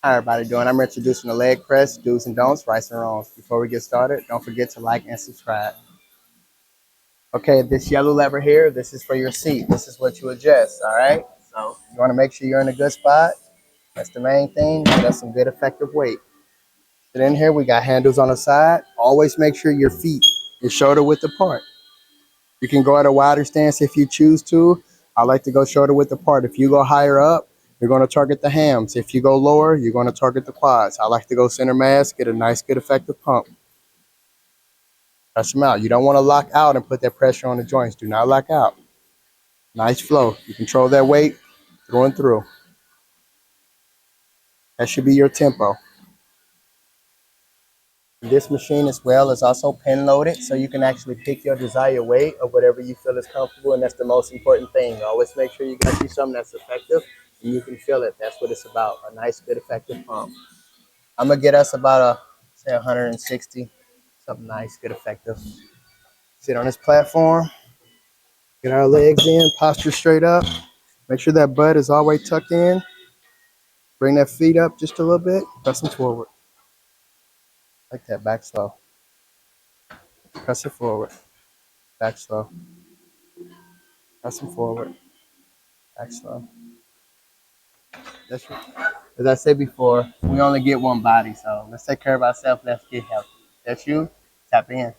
How everybody doing? I'm introducing the leg press, do's and don'ts, rights and wrongs. Before we get started, don't forget to like and subscribe. Okay, this yellow lever here, this is for your seat. This is what you adjust, all right? So you want to make sure you're in a good spot. That's the main thing. Get us some good effective weight. Sit in here, we got handles on the side. Always make sure your feet is shoulder width apart. You can go at a wider stance if you choose to. I like to go shoulder width apart. If you go higher up, you're going to target the hams. If you go lower, you're going to target the quads. I like to go center mass, get a nice, good, effective pump. Press them out. You don't want to lock out and put that pressure on the joints. Do not lock out. Nice flow. You control that weight through and through. That should be your tempo. This machine as well is also pin loaded, so you can actually pick your desired weight of whatever you feel is comfortable, and that's the most important thing. Always make sure you got you something that's effective and you can feel it. That's what it's about. A nice, good, effective pump. I'm gonna get us about a say 160, something nice, good, effective. Sit on this platform, get our legs in, posture straight up. Make sure that butt is always tucked in. Bring that feet up just a little bit. Press them forward. Like that. Back slow. Press it forward. Back slow. Press them forward. Back slow. That's right. As I said before, we only get one body, so let's take care of ourselves. Let's get healthy. That's you. Tap in.